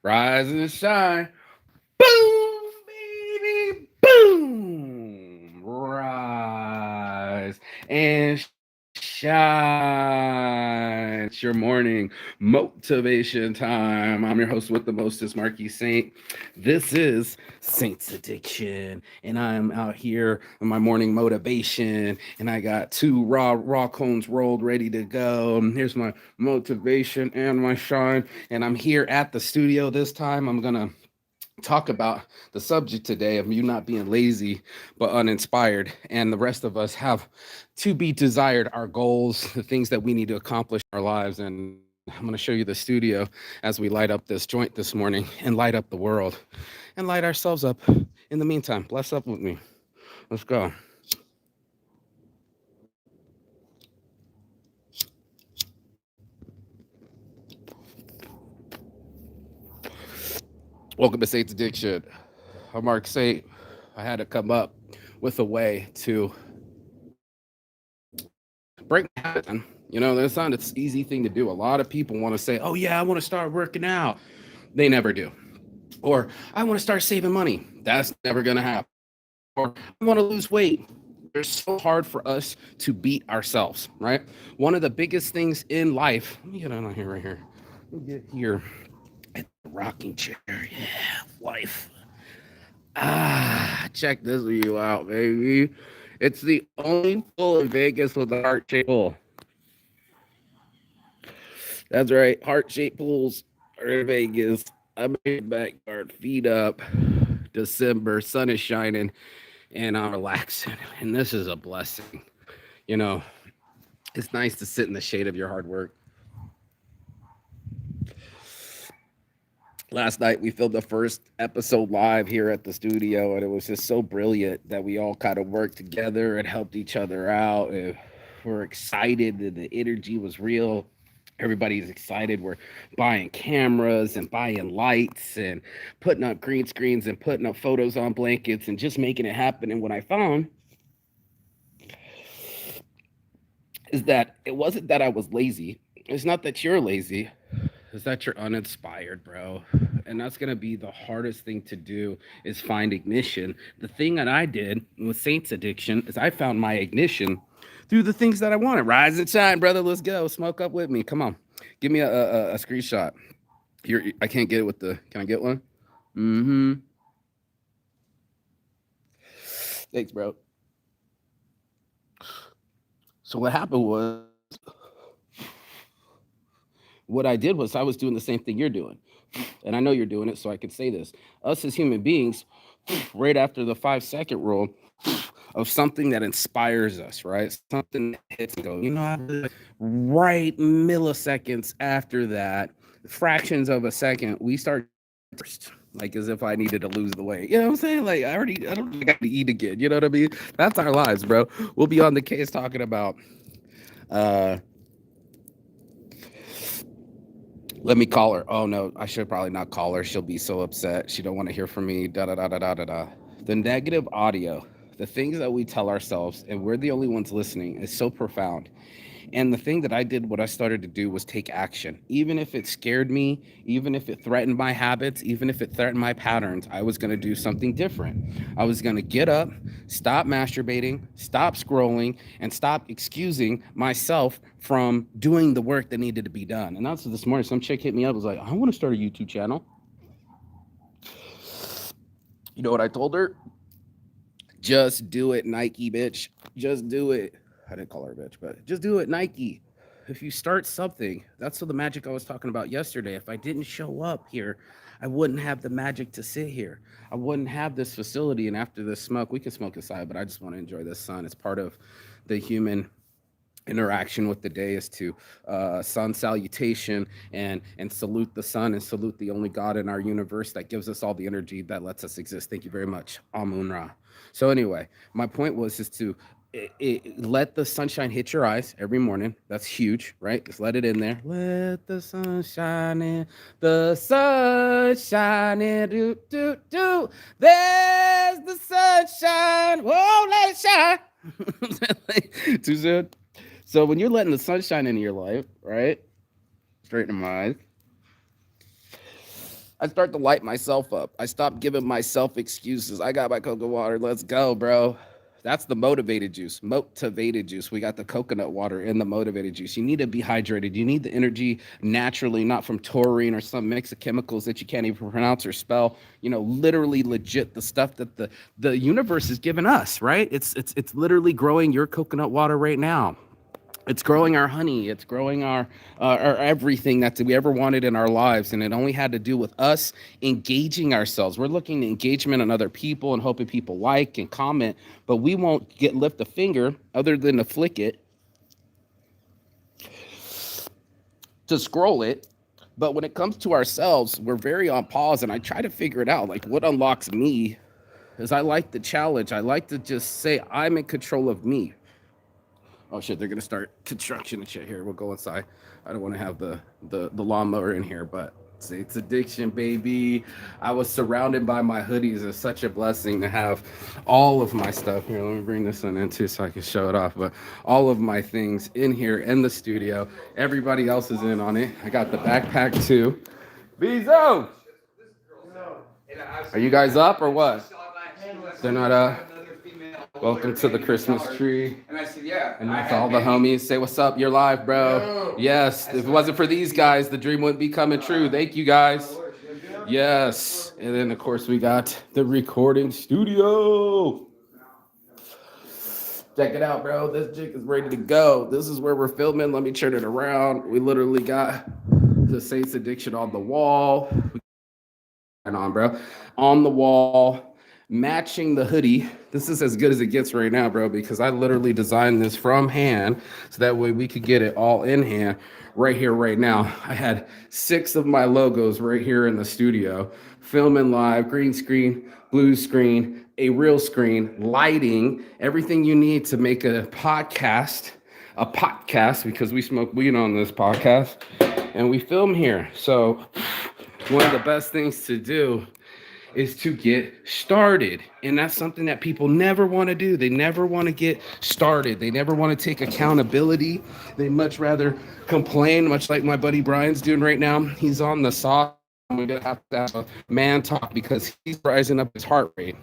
Rise and shine. Boom, baby, boom. Rise and shine. It's your morning motivation time. I'm your host with the mostest, Marquis Saint. This is Saint's Addiction, and I'm out here in my morning motivation, and I got two raw cones rolled, ready to go. And here's my motivation and my shine, and I'm here at the studio this time. I'm gonna talk about the subject today of you not being lazy but uninspired, and the rest of us have to be desired, our goals, the things that we need to accomplish in our lives. And I'm going to show you the studio as we light up this joint this morning and light up the world and light ourselves up. In the meantime, bless up with me. Let's go. Welcome to Saints Addiction. I'm Mark Saint. I had to come up with a way to break my habit. You know, that's not an easy thing to do. A lot of people want to say, oh, yeah, I want to start working out. They never do. Or I want to start saving money. That's never going to happen. Or I want to lose weight. It's so hard for us to beat ourselves, right? One of the biggest things in life, let me get on here right here. Let me get here at the rocking chair. Yeah, life. Check this view out, baby. It's the only pool in Vegas with a heart-shaped pool. That's right, heart-shaped pools are in Vegas. I'm in the backyard, feet up. December, sun is shining, and I'm relaxing. And this is a blessing. You know, it's nice to sit in the shade of your hard work. Last night we filmed the first episode live here at the studio, and it was just so brilliant that we all kind of worked together and helped each other out. And we're excited that the energy was real. Everybody's excited. We're buying cameras and buying lights and putting up green screens and putting up photos on blankets and just making it happen. And what I found is that it wasn't that I was lazy. It's not that you're lazy. Is that you're uninspired, bro. And that's going to be the hardest thing to do, is find ignition. The thing that I did with Saints Addiction is I found my ignition through the things that I wanted. Rise and shine, brother. Let's go. Smoke up with me. Come on. Give me a screenshot. Here, I can't get it with the. Can I get one? Mm-hmm. Thanks, bro. So what happened was, what I did was I was doing the same thing you're doing. And I know you're doing it, so I can say this. Us as human beings, right after the 5 second rule of something that inspires us, right? Something that hits and go, you know, right milliseconds after that, fractions of a second, we start first. Like as if I needed to lose the weight. You know what I'm saying? Like I don't think I got to eat again. You know what I mean? That's our lives, bro. We'll be on the case talking about uh let me call her. Oh no, I should probably not call her. She'll be so upset. She don't want to hear from me. Da da da da da da da. The negative audio, the things that we tell ourselves, and we're the only ones listening, is so profound. And the thing that I did, what I started to do was take action. Even if it scared me, even if it threatened my habits, even if it threatened my patterns, I was going to do something different. I was going to get up, stop masturbating, stop scrolling, and stop excusing myself from doing the work that needed to be done. And that's this morning, some chick hit me up, was like, I want to start a YouTube channel. You know what I told her? Just do it, Nike, bitch. Just do it. I didn't call her a bitch, but just do it, Nike. If you start something, that's what the magic I was talking about yesterday. If I didn't show up here, I wouldn't have the magic to sit here. I wouldn't have this facility. And after this smoke, we can smoke inside, but I just want to enjoy the sun. It's part of the human interaction with the day, is to sun salutation and salute the sun and salute the only God in our universe that gives us all the energy that lets us exist. Thank you very much. Amun Ra. So anyway, my point was just to let the sunshine hit your eyes every morning. That's huge, right? Just let it in there. Let the sun shine in. The sun shining. Do, do, do. There's the sunshine. Whoa, let it shine. Too soon? So when you're letting the sunshine into your life, right? Straighten my eyes. I start to light myself up. I stop giving myself excuses. I got my coconut water. Let's go, bro. That's the motivated juice. Motivated juice. We got the coconut water and the motivated juice. You need to be hydrated. You need the energy naturally, not from taurine or some mix of chemicals that you can't even pronounce or spell. You know, literally legit the stuff that the universe is giving us, right? It's literally growing your coconut water right now. It's growing our honey. It's growing our everything that we ever wanted in our lives, and it only had to do with us engaging ourselves. We're looking at engagement on other people and hoping people like and comment, but we won't lift a finger other than to flick it, to scroll it. But when it comes to ourselves, we're very on pause, and I try to figure it out. Like, what unlocks me is I like the challenge. I like to just say I'm in control of me. Oh shit, they're gonna start construction and shit here. We'll go inside. I don't want to have the lawnmower in here, but it's addiction, baby. I was surrounded by my hoodies. It's such a blessing to have all of my stuff here. Let me bring this one in too so I can show it off. But all of my things in here in the studio. Everybody else is in on it. I got the backpack too. Bezo! Are you guys up or what? They're not up. Welcome to the Christmas tree. And I said, yeah. And that's all the homies. Say what's up. You're live, bro. Yes. If it wasn't for these guys, the dream wouldn't be coming true. Thank you, guys. Yes. And then, of course, we got the recording studio. Check it out, bro. This jig is ready to go. This is where we're filming. Let me turn it around. We literally got the Saints Addiction on the wall. On, bro. On the wall. Matching the hoodie. This is as good as it gets right now, bro, because I literally designed this from hand so that way we could get it all in hand right here, right now. I had 6 of my logos right here in the studio, filming live, green screen, blue screen, a real screen, lighting, everything you need to make a podcast, because we smoke weed on this podcast and we film here. So one of the best things to do is to get started. And that's something that people never want to do. They never want to get started. They never want to take accountability. They much rather complain, much like my buddy Brian's doing right now. He's on the sauce. We're going to have a man talk because he's rising up his heart rate.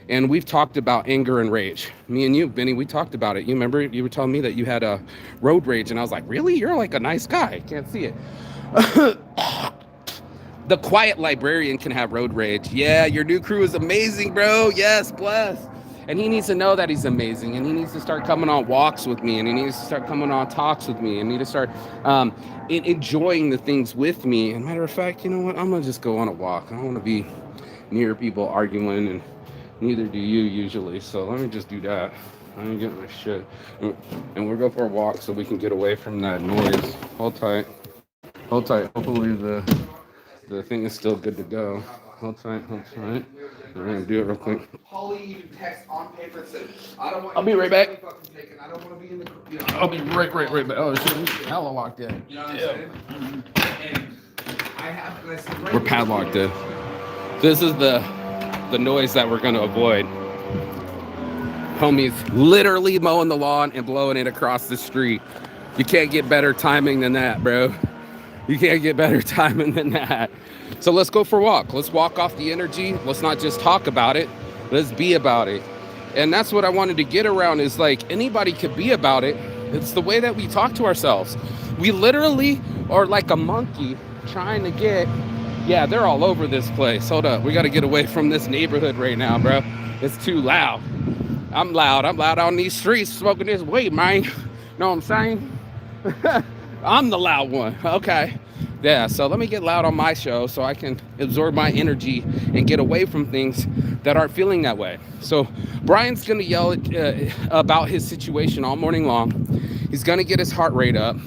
And we've talked about anger and rage. Me and you, Benny, we talked about it. You remember you were telling me that you had a road rage. And I was like, really? You're like a nice guy. Can't see it. The quiet librarian can have road rage. Yeah, your new crew is amazing, bro. Yes, bless. And he needs to know that he's amazing. And he needs to start coming on walks with me. And he needs to start coming on talks with me. And need to start enjoying the things with me. And matter of fact, you know what? I'm going to just go on a walk. I don't want to be near people arguing. And neither do you usually. So let me just do that. Let me get my shit. And we'll go for a walk so we can get away from that noise. Hold tight. Hold tight. Hopefully the thing is still good to go. Hold tight, hold tight. We're gonna do it real quick. Holly even text on paper and said, I don't want I'll be right back. I don't want to be in the, you know, I'll be right back. Oh shit, hella locked in. You know what I'm saying? And I have, and I said, right We're padlocked in. This is the noise that we're gonna avoid. Homies literally mowing the lawn and blowing it across the street. You can't get better timing than that, bro. You can't get better timing than that. So let's go for a walk. Let's walk off the energy. Let's not just talk about it. Let's be about it. And that's what I wanted to get around is like anybody could be about it. It's the way that we talk to ourselves. We literally are like a monkey trying to get, yeah, they're all over this place. Hold up. We got to get away from this neighborhood right now, bro. It's too loud. I'm loud on these streets smoking this weed, man. Know what I'm saying? I'm the loud one. Okay. Yeah, so let me get loud on my show so I can absorb my energy and get away from things that aren't feeling that way. So Brian's going to yell about his situation all morning long. He's going to get his heart rate up.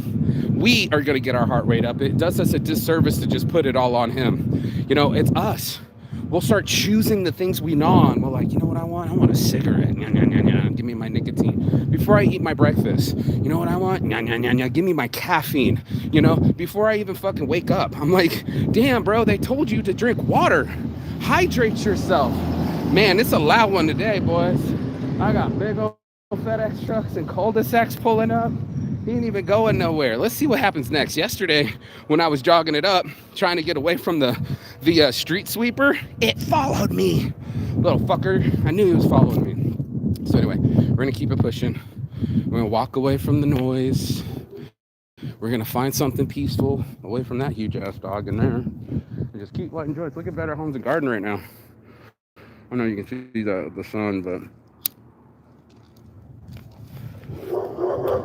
We are going to get our heart rate up. It does us a disservice to just put it all on him. You know, it's us. We'll start choosing the things we gnaw on. We're like, you know what I want? I want a cigarette. Give me my nicotine. Before I eat my breakfast, you know what I want? Give me my caffeine. You know, before I even fucking wake up, I'm like, damn, bro, they told you to drink water. Hydrate yourself. Man, it's a loud one today, boys. I got big old FedEx trucks and cul-de-sacs pulling up. He ain't even going nowhere. Let's see what happens next. Yesterday, when I was jogging it up, trying to get away from the street sweeper, it followed me. Little fucker. I knew he was following me. So anyway, we're gonna keep it pushing. We're gonna walk away from the noise. We're gonna find something peaceful away from that huge ass dog in there. And just keep letting joy. Look at Better Homes and Garden right now. I know you can see the sun, but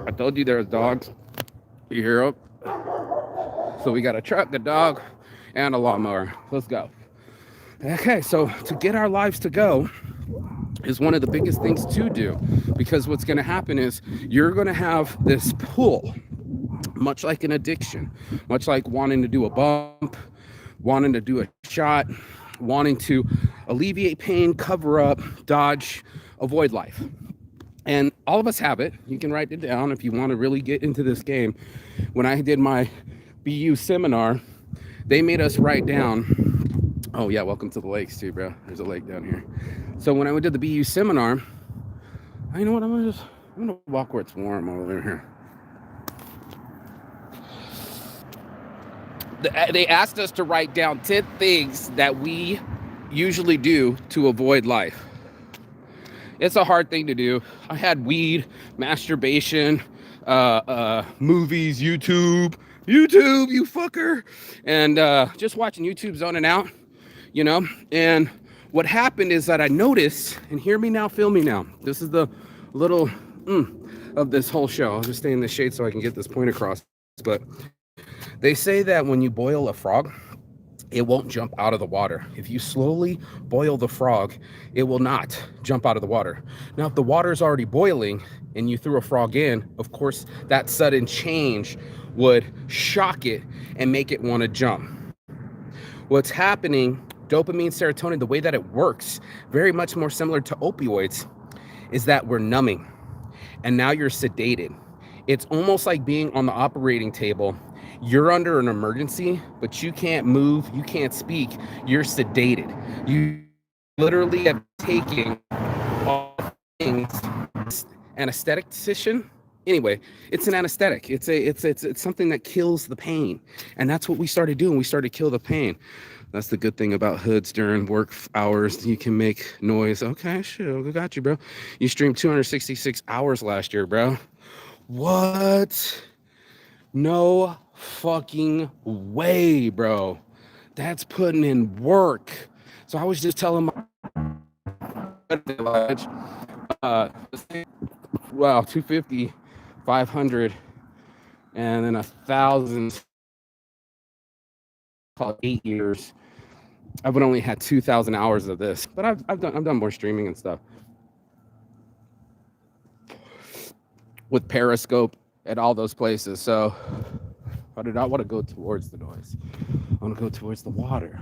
I told you there was dogs. You hear them? So we got a truck, a dog, and a lawnmower. Let's go. Okay, so to get our lives to go is one of the biggest things to do, because what's going to happen is you're going to have this pull, much like an addiction, much like wanting to do a bump, wanting to do a shot, wanting to alleviate pain, cover up, dodge, avoid life. And all of us have it. You can write it down if you want to really get into this game. When I did my BU seminar, they made us write down, oh yeah, welcome to the lakes too, bro. There's a lake down here. So when I went to the BU seminar, you know what, I'm gonna walk where it's warm over here. They asked us to write down 10 things that we usually do to avoid life. It's a hard thing to do. I had weed, masturbation, movies, YouTube, you fucker, and just watching YouTube, zoning out, you know. And what happened is that I noticed, and hear me now, feel me now. This is the little of this whole show. I'll just stay in the shade so I can get this point across. But they say that when you boil a frog, it won't jump out of the water. If you slowly boil the frog, it will not jump out of the water. Now, if the water is already boiling and you threw a frog in, of course, that sudden change would shock it and make it want to jump. What's happening, dopamine, serotonin, the way that it works, very much more similar to opioids, is that we're numbing. And now you're sedated. It's almost like being on the operating table. You're under an emergency, but you can't move, you can't speak, you're sedated. You literally have taken all things, anesthetician. Anyway, it's an anesthetic. It's something that kills the pain. And that's what we started doing. We started to kill the pain. That's the good thing about hoods during work hours. You can make noise. Okay, shit, I got you, bro. You streamed 266 hours last year, bro. What? No fucking way, bro. That's putting in work. So I was just telling my wow, 250, 500, and then 1,000. Called 8 years. I've only had 2,000 hours of this, but I've done more streaming and stuff with Periscope at all those places. So I do not want to go towards the noise. I want to go towards the water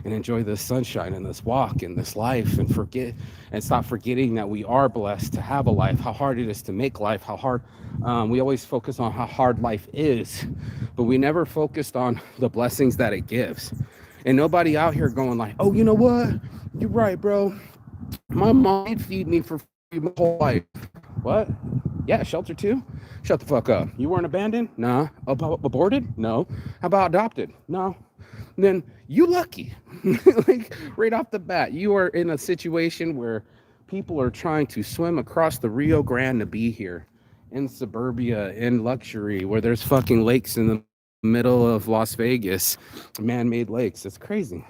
and enjoy this sunshine and this walk and this life, and forget and stop forgetting that we are blessed to have a life, how hard it is to make life, how hard we always focus on how hard life is, but we never focused on the blessings that it gives. And nobody out here going like, oh, you know what? You're right, bro. My mom did feed me for free my whole life. What? Yeah, shelter too? Shut the fuck up. You weren't abandoned? Nah. Aborted? No. How about adopted? No. Then you lucky. Like right off the bat, you are in a situation where people are trying to swim across the Rio Grande to be here, in suburbia, in luxury, where there's fucking lakes in the middle of Las Vegas, man-made lakes. It's crazy.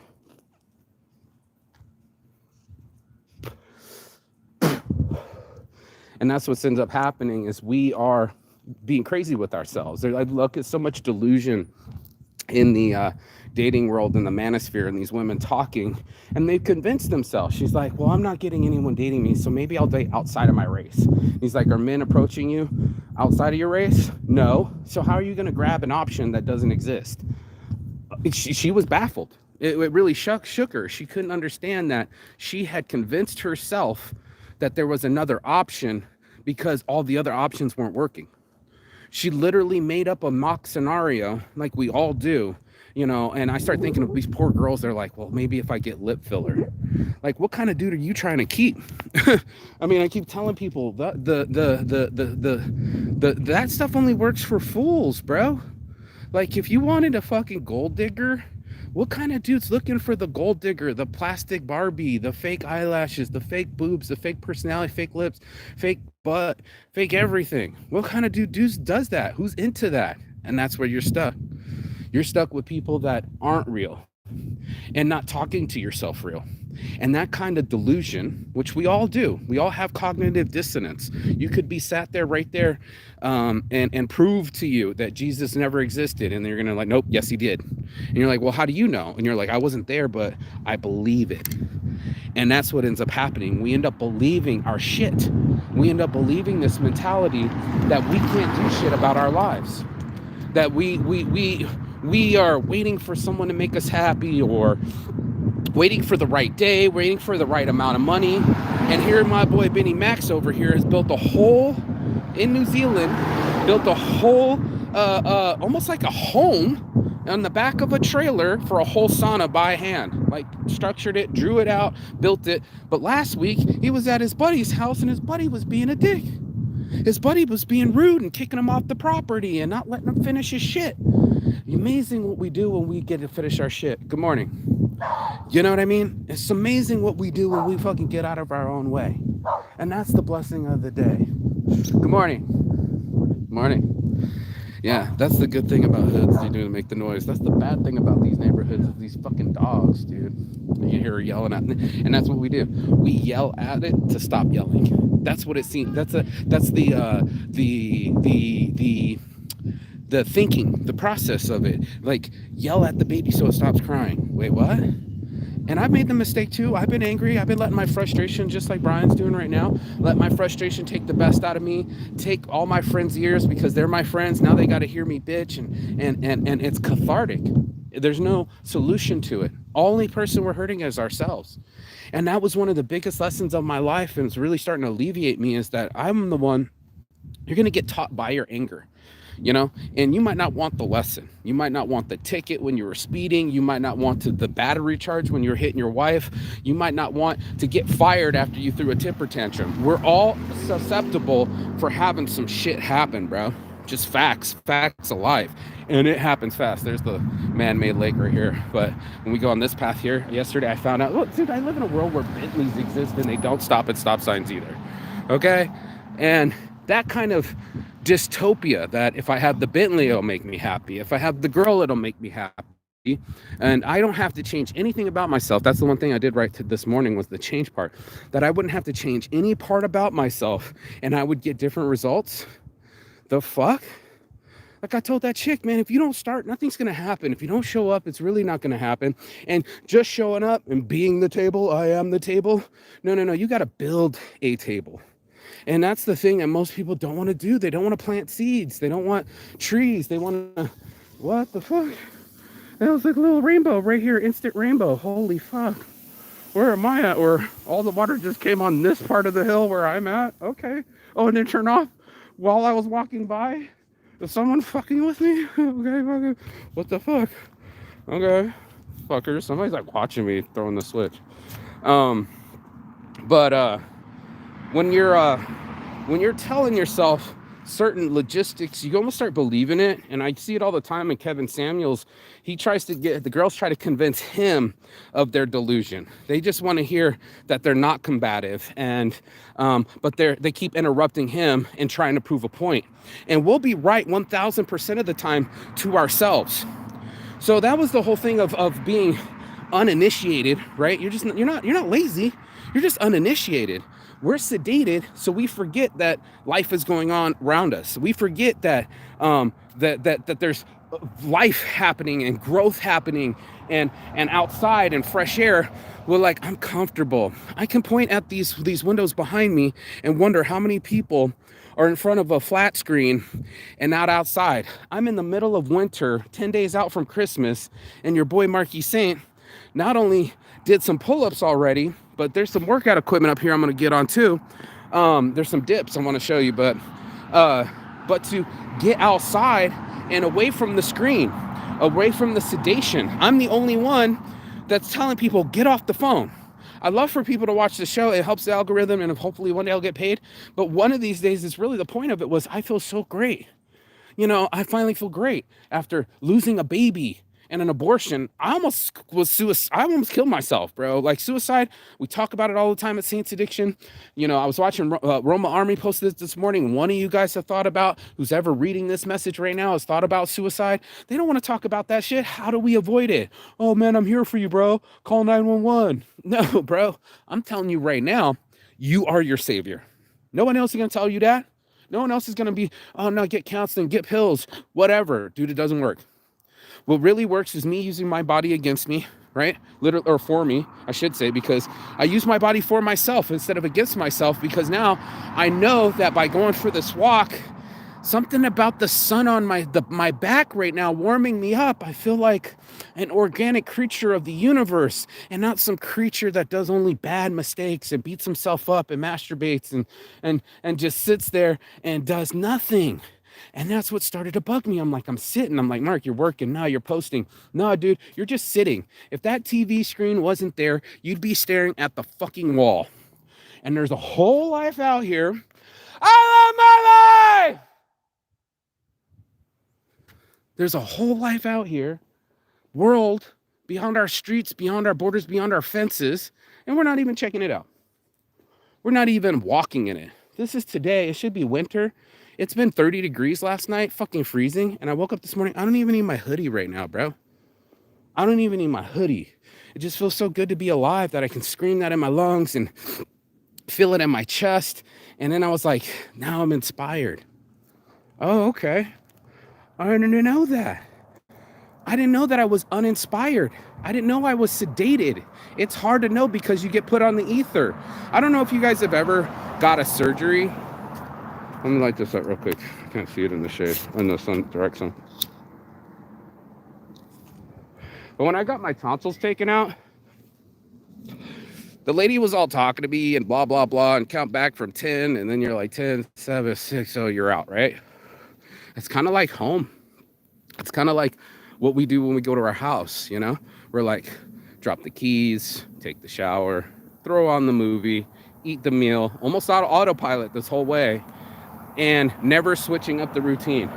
And that's what ends up happening is we are being crazy with ourselves. I look at so much delusion in the dating world, in the manosphere, and these women talking, and they've convinced themselves. She's like, well, I'm not getting anyone dating me, so maybe I'll date outside of my race. He's like, are men approaching you outside of your race? No. So how are you going to grab an option that doesn't exist? She was baffled. It really shook her. She couldn't understand that she had convinced herself that there was another option because all the other options weren't working. She literally made up a mock scenario, like we all do, and you know, and I start thinking of these poor girls. They're like, well, maybe if I get lip filler, like, what kind of dude are you trying to keep? I mean, I keep telling people that that stuff only works for fools, bro. Like, if you wanted a fucking gold digger, what kind of dude's looking for the gold digger, the plastic Barbie, the fake eyelashes, the fake boobs, the fake personality, fake lips, fake butt, fake everything? What kind of dude does that? Who's into that? And that's where you're stuck. You're stuck with people that aren't real and not talking to yourself real. And that kind of delusion, which we all do, we all have cognitive dissonance. You could be sat there right there and prove to you that Jesus never existed. And you're going to like, nope, yes, he did. And you're like, well, how do you know? And you're like, I wasn't there, but I believe it. And that's what ends up happening. We end up believing our shit. We end up believing this mentality that we can't do shit about our lives. That we are waiting for someone to make us happy, or waiting for the right day, waiting for the right amount of money. And here my boy Benny Max over here has built a whole, in New Zealand, built a whole, almost like a home on the back of a trailer for a whole sauna by hand. Like, structured it, drew it out, built it. But last week, he was at his buddy's house and his buddy was being a dick. His buddy was being rude and kicking him off the property and not letting him finish his shit. Amazing what we do when we get to finish our shit. Good morning. You know what I mean? It's amazing what we do when we fucking get out of our own way. And that's the blessing of the day. Good morning. Morning. Yeah, that's the good thing about hoods. They do to make the noise. That's the bad thing about these neighborhoods is these fucking dogs, dude. You hear her yelling at me, and that's what we do. We yell at it to stop yelling. That's what it seems. That's the thinking, the process of it. Like, yell at the baby so it stops crying. Wait, what? And I've made the mistake too. I've been angry. I've been letting my frustration, just like Brian's doing right now, let my frustration take the best out of me, take all my friends' ears because they're my friends. Now they got to hear me bitch, and it's cathartic. There's no solution to it. Only person we're hurting is ourselves. And that was one of the biggest lessons of my life, and it's really starting to alleviate me, is that I'm the one, you're going to get taught by your anger. You know, and you might not want the lesson. You might not want the ticket when you were speeding. You might not want the battery charge when you're hitting your wife. You might not want to get fired after you threw a temper tantrum. We're all susceptible for having some shit happen, bro. Just facts of life. And it happens fast. There's the man-made lake right here. But when we go on this path here, yesterday I found out, look, dude, I live in a world where Bentleys exist and they don't stop at stop signs either. Okay? And that kind of dystopia, that if I have the Bentley, it'll make me happy. If I have the girl, it'll make me happy. And I don't have to change anything about myself. That's the one thing I did right this morning, was the change part. That I wouldn't have to change any part about myself and I would get different results. The fuck? Like I told that chick, man, if you don't start, nothing's going to happen. If you don't show up, it's really not going to happen. And just showing up and being the table, I am the table. No. You got to build a table. And that's the thing that most people don't want to do. They don't want to plant seeds. They don't want trees. They want to, what the fuck? That was like a little rainbow right here, instant rainbow. Holy fuck. Where am I at? Where all the water just came on this part of the hill where I'm at? Okay. Oh, and then turn off while I was walking by? Is someone fucking with me? Okay. What the fuck? Okay. Fuckers. Somebody's like watching me throwing the switch. When you're telling yourself certain logistics, you almost start believing it. And I see it all the time in Kevin Samuels. He tries to get, the girls try to convince him of their delusion. They just want to hear that they're not combative, and but they keep interrupting him and trying to prove a point. And we'll be right 1,000% of the time to ourselves. So that was the whole thing of being uninitiated, right? You're not lazy. You're just uninitiated. We're sedated, so we forget that life is going on around us. We forget that that there's life happening and growth happening and outside and fresh air. We're like, I'm comfortable. I can point at these windows behind me and wonder how many people are in front of a flat screen and not outside. I'm in the middle of winter, 10 days out from Christmas, and your boy Marquis Saint not only did some pull-ups already, but there's some workout equipment up here I'm going to get on too. There's some dips I want to show you, but to get outside and away from the screen. away from the sedation. I'm the only one that's telling people, get off the phone. I love for people to watch the show. It helps the algorithm, and hopefully one day I'll get paid. But one of these days, is really the point of it was I feel so great. I finally feel great after losing a baby and an abortion. I almost killed myself, bro. Like suicide, we talk about it all the time at Saints Addiction. I was watching Roma Army posted this morning. One of you guys have thought about, who's ever reading this message right now, has thought about suicide. They don't want to talk about that shit. How do we avoid it? Oh man, I'm here for you, bro. Call 911. No, bro. I'm telling you right now, you are your savior. No one else is going to tell you that. No one else is going to be, oh no, get counseling, get pills, whatever. Dude, it doesn't work. What really works is me using my body against me, right? Literally, or for me, I should say, because I use my body for myself instead of against myself, because now I know that by going for this walk, something about the sun on my back right now warming me up. I feel like an organic creature of the universe and not some creature that does only bad mistakes and beats himself up and masturbates and just sits there and does nothing. And that's what started to bug me. I'm sitting. I'm like, Mark, you're working. No, you're posting. No, dude, you're just sitting. If that TV screen wasn't there, you'd be staring at the fucking wall. And there's a whole life out here. I love my life! There's a whole life out here, world, beyond our streets, beyond our borders, beyond our fences, and we're not even checking it out. We're not even walking in it. This is today. It should be winter. It's been 30 degrees last night, fucking freezing, and I woke up this morning. I don't even need my hoodie right now, bro. I don't even need my hoodie. It just feels so good to be alive that I can scream that in my lungs and feel it in my chest. And then I was like, now I'm inspired. Oh, okay. I didn't know that. I didn't know that I was uninspired. I didn't know I was sedated. It's hard to know because you get put on the ether. I don't know if you guys have ever got a surgery. Let me light this up real quick. I can't see it in the shade, in the sun, direct sun. But when I got my tonsils taken out, the lady was all talking to me and blah, blah, blah, and count back from 10. And then you're like 10, 7, 6, so you're out, right? It's kind of like home. It's kind of like what we do when we go to our house, We're like, drop the keys, take the shower, throw on the movie, eat the meal, almost out of autopilot this whole way, and never switching up the routine.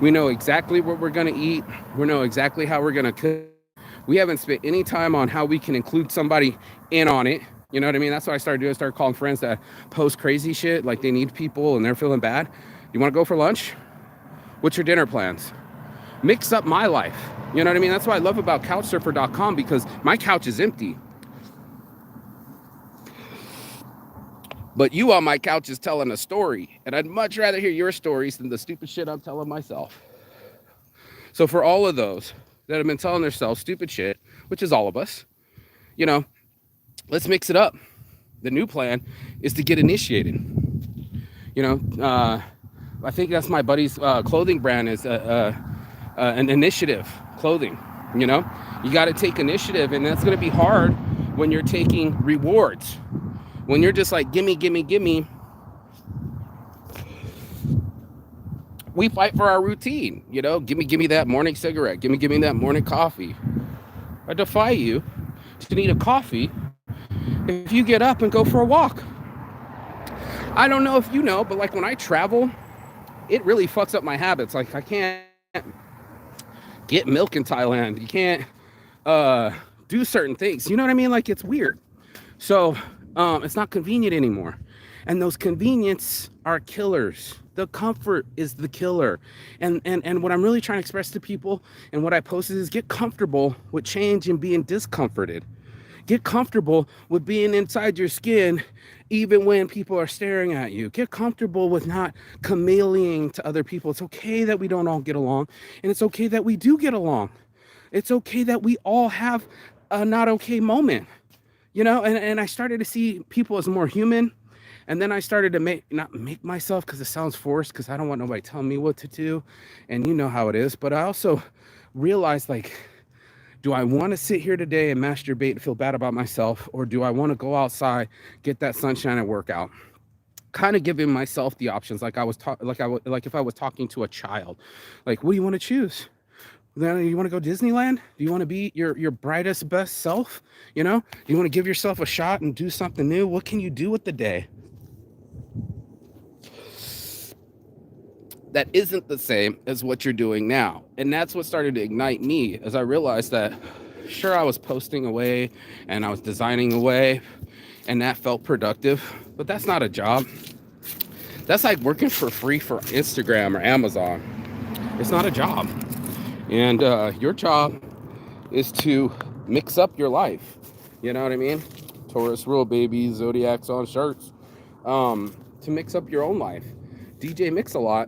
We know exactly what we're going to eat. We know exactly how we're going to cook. We haven't spent any time on how we can include somebody in on it. You know what I mean? That's what I started doing. I started calling friends that post crazy shit, like they need people and they're feeling bad. You want to go for lunch? What's your dinner plans? Mix up my life. You know what I mean? That's what I love about couchsurfer.com, because my couch is empty. But you on my couch is telling a story, and I'd much rather hear your stories than the stupid shit I'm telling myself. So for all of those that have been telling themselves stupid shit, which is all of us, let's mix it up. The new plan is to get initiated. I think that's my buddy's clothing brand is an initiative clothing. You got to take initiative, and that's going to be hard when you're taking rewards. When you're just like, gimme, gimme, gimme. We fight for our routine, gimme that morning cigarette, gimme that morning coffee. I defy you to need a coffee if you get up and go for a walk. I don't know if you know, but like when I travel, it really fucks up my habits. Like I can't get milk in Thailand. You can't do certain things. You know what I mean? Like it's weird. So it's not convenient anymore. And those convenience are killers. The comfort is the killer. And what I'm really trying to express to people and what I posted is get comfortable with change and being discomforted. Get comfortable with being inside your skin even when people are staring at you. Get comfortable with not chameleoning to other people. It's okay that we don't all get along, and it's okay that we do get along. It's okay that we all have a not okay moment, and I started to see people as more human. And then I started to not make myself, because it sounds forced, because I don't want nobody telling me what to do, and you know how it is. But I also realized, like, do I want to sit here today and masturbate and feel bad about myself, or do I want to go outside, get that sunshine and work out? Kind of giving myself the options, like I was like if I was talking to a child, like, what do you want to choose? Then you want to go Disneyland? Do you want to be your brightest, best self? You know, do you want to give yourself a shot and do something new? What can you do with the day that isn't the same as what you're doing now? And that's what started to ignite me as I realized that, sure, I was posting away and I was designing away, and that felt productive, but that's not a job. That's like working for free for Instagram or Amazon. It's not a job. And your job is to mix up your life. You know what I mean? Taurus rule, baby, Zodiacs on shirts. To mix up your own life. DJ Mix a lot.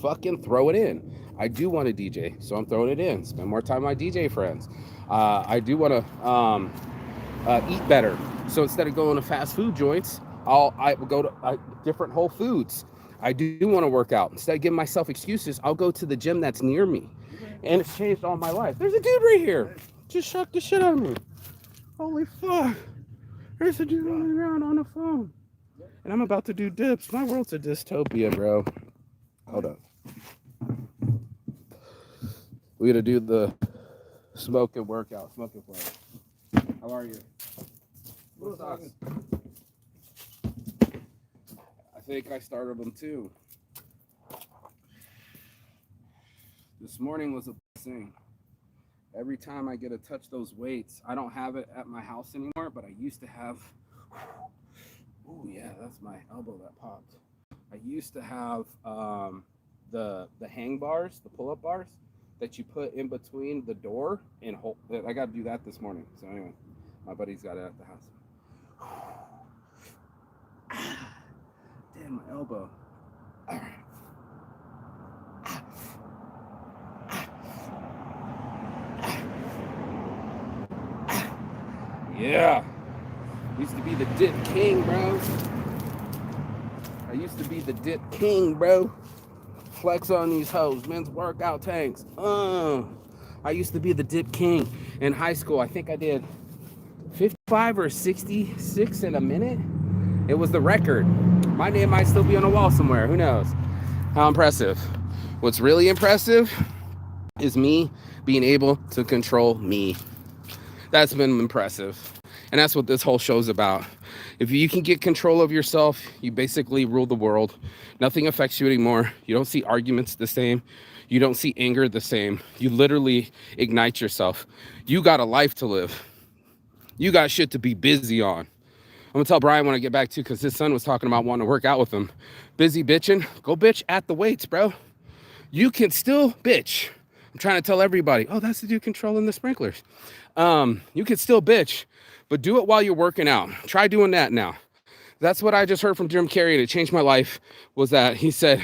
Fucking throw it in. I do want to DJ, so I'm throwing it in. Spend more time with my DJ friends. I do want to eat better. So instead of going to fast food joints, I will go to different Whole Foods. I do want to work out. Instead of giving myself excuses, I'll go to the gym that's near me. And it's changed all my life. There's a dude right here. Just shocked the shit out of me. Holy fuck. There's a dude running around on the phone. And I'm about to do dips. My world's a dystopia, bro. Hold up. We gotta do the smoking workout. Smoking play. How are you? What's up? I think I started them too. This morning was a blessing. Every time I get to touch those weights, I don't have it at my house anymore, but I used to have, oh yeah, that's my elbow that popped. I used to have the hang bars, the pull-up bars that you put in between the door and hold. I got to do that this morning. So anyway, my buddy's got it at the house. Damn, my elbow. All right. Yeah. Used to be the dip king, bro. I used to be the dip king, bro. Flex on these hoes, men's workout tanks. I used to be the dip king in high school. I think I did 55 or 66 in a minute. It was the record. My name might still be on a wall somewhere. Who knows? How impressive. What's really impressive is me being able to control me. That's been impressive. And that's what this whole show's about. If you can get control of yourself, you basically rule the world. Nothing affects you anymore. You don't see arguments the same. You don't see anger the same. You literally ignite yourself. You got a life to live. You got shit to be busy on. I'm gonna tell Brian when I get back too, because his son was talking about wanting to work out with him. Busy bitching, go bitch at the weights, bro. You can still bitch. I'm trying to tell everybody, oh, that's the dude controlling the sprinklers. You can still bitch, but do it while you're working out. Try doing that now. That's what I just heard from Jim Carrey, and it changed my life, was that he said,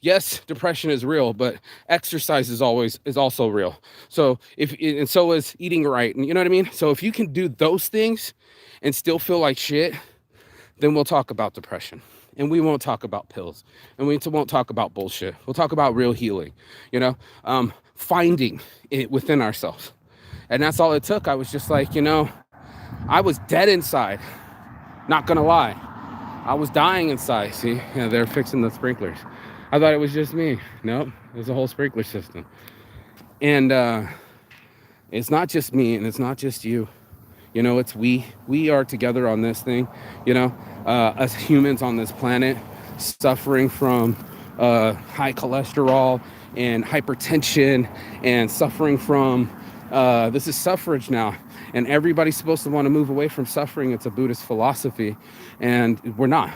yes, depression is real, but exercise is also real. So and so is eating right. And you know what I mean? So if you can do those things and still feel like shit, then we'll talk about depression. And we won't talk about pills. And we won't talk about bullshit. We'll talk about real healing, finding it within ourselves. And that's all it took. I was just like, I was dead inside. Not gonna lie. I was dying inside. See, they're fixing the sprinklers. I thought it was just me. Nope, it was a whole sprinkler system. And it's not just me, and it's not just you. It's we. We are together on this thing. As humans on this planet, suffering from high cholesterol and hypertension, and suffering from this is suffrage now, and everybody's supposed to want to move away from suffering. It's a Buddhist philosophy, and we're not.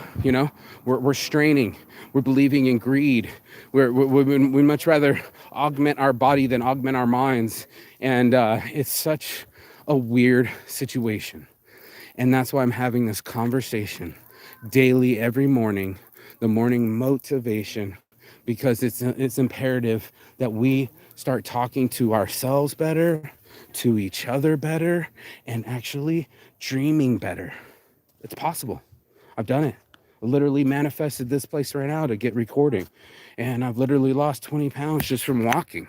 We're straining. We're believing in greed. We much rather augment our body than augment our minds, and it's such a weird situation. And that's why I'm having this conversation daily, every morning, the morning motivation, because it's imperative that we start talking to ourselves better, to each other better, and actually dreaming better. It's possible. I've done it. I literally manifested this place right now to get recording. And I've literally lost 20 pounds just from walking.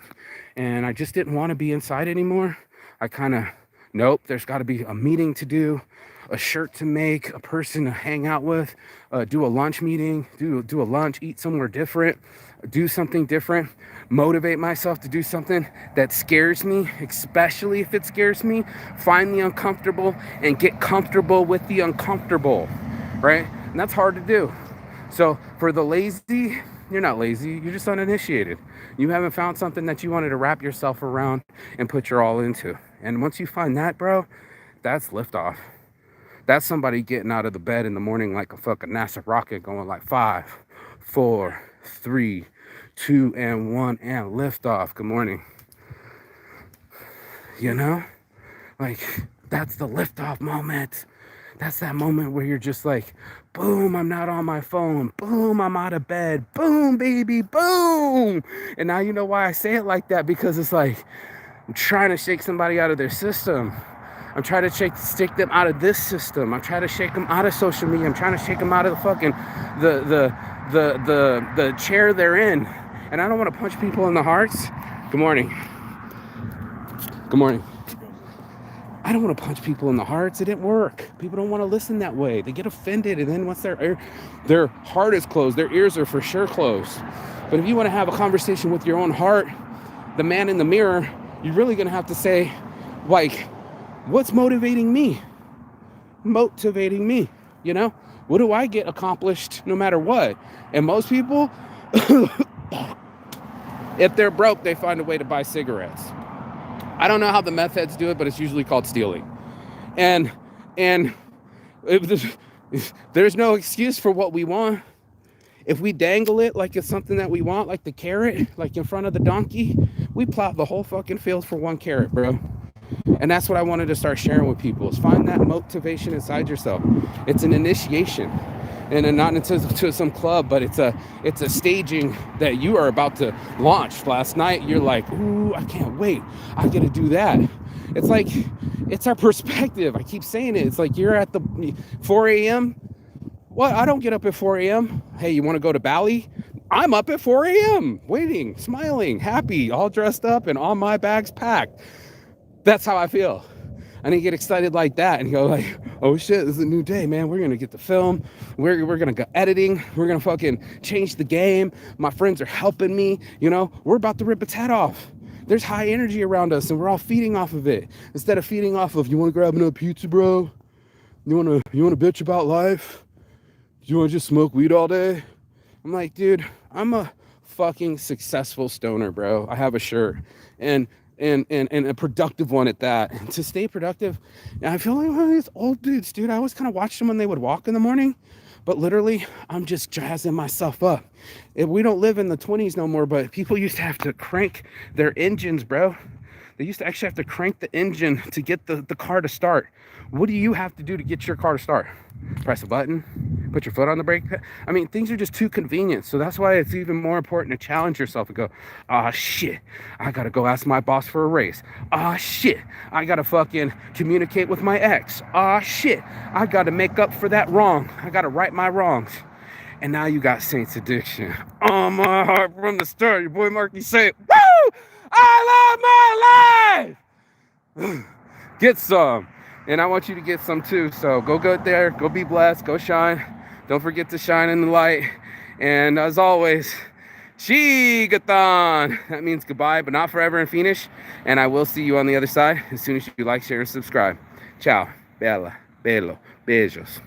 And I just didn't want to be inside anymore. I kind of, nope, there's got to be a meeting to do. a shirt to make, a person to hang out with, do a lunch meeting, do a lunch, eat somewhere different, do something different, motivate myself to do something that scares me, especially if it scares me, find the uncomfortable and get comfortable with the uncomfortable, right? And that's hard to do. So for the lazy, you're not lazy, you're just uninitiated. You haven't found something that you wanted to wrap yourself around and put your all into. And once you find that, bro, that's liftoff. That's somebody getting out of the bed in the morning like a fucking NASA rocket going like 5, 4, 3, 2, and 1, and liftoff. Good morning. You know? Like, that's the liftoff moment. That's that moment where you're just like, boom, I'm not on my phone. Boom, I'm out of bed. Boom, baby, boom. And now you know why I say it like that, because it's like, I'm trying to shake somebody out of their system. I'm trying to shake them out of this system. I'm trying to shake them out of social media. I'm trying to shake them out of the fucking the chair they're in. And I don't want to punch people in the hearts. Good morning. Good morning. I don't want to punch people in the hearts. It didn't work. People don't want to listen that way. They get offended, and then once their heart is closed, their ears are for sure closed. But if you want to have a conversation with your own heart, the man in the mirror, you're really going to have to say, like, what's motivating me? Motivating me, you know? What do I get accomplished no matter what? And most people, if they're broke, they find a way to buy cigarettes. I don't know how the meth heads do it, but it's usually called stealing. And there's no excuse for what we want. If we dangle it like it's something that we want, like the carrot, like in front of the donkey, we plot the whole fucking field for one carrot, bro. And that's what I wanted to start sharing with people, is find that motivation inside yourself. It's an initiation. And not into some club, but it's a staging that you are about to launch. Last night, you're like, ooh, I can't wait. I get to do that. It's like, it's our perspective. I keep saying it. It's like you're at the 4 a.m. What? I don't get up at 4 a.m. Hey, you want to go to Bali? I'm up at 4 a.m. waiting, smiling, happy, all dressed up, and all my bags packed. That's how I feel. I didn't get excited like that and go like, oh shit, this is a new day, man. We're going to get the film. We're going to go editing. We're going to fucking change the game. My friends are helping me. You know, we're about to rip its head off. There's high energy around us and we're all feeding off of it. Instead of feeding off of, you want to grab another pizza, bro? You want to bitch about life? You want to just smoke weed all day? I'm like, dude, I'm a fucking successful stoner, bro. I have a shirt. And a productive one at that. And to stay productive, I feel like one of these old dudes, dude. I always kind of watched them when they would walk in the morning, but literally, I'm just jazzing myself up. We don't live in the 20s no more, but people used to have to crank their engines, bro. They used to actually have to crank the engine to get the car to start. What do you have to do to get your car to start? Press a button, put your foot on the brake. I mean, things are just too convenient. So that's why it's even more important to challenge yourself and go, ah, shit, I got to go ask my boss for a raise. Ah, shit, I got to fucking communicate with my ex. Ah, shit, I got to make up for that wrong. I got to right my wrongs. And now you got Saints Addiction. On my heart from the start, your boy Marky say, woo! I love my life! Get some. And I want you to get some too. So go there, go be blessed, go shine. Don't forget to shine in the light. And as always, Shigathon. That means goodbye, but not forever and finish. And I will see you on the other side as soon as you like, share, and subscribe. Ciao. Bella. Bello. Beijos.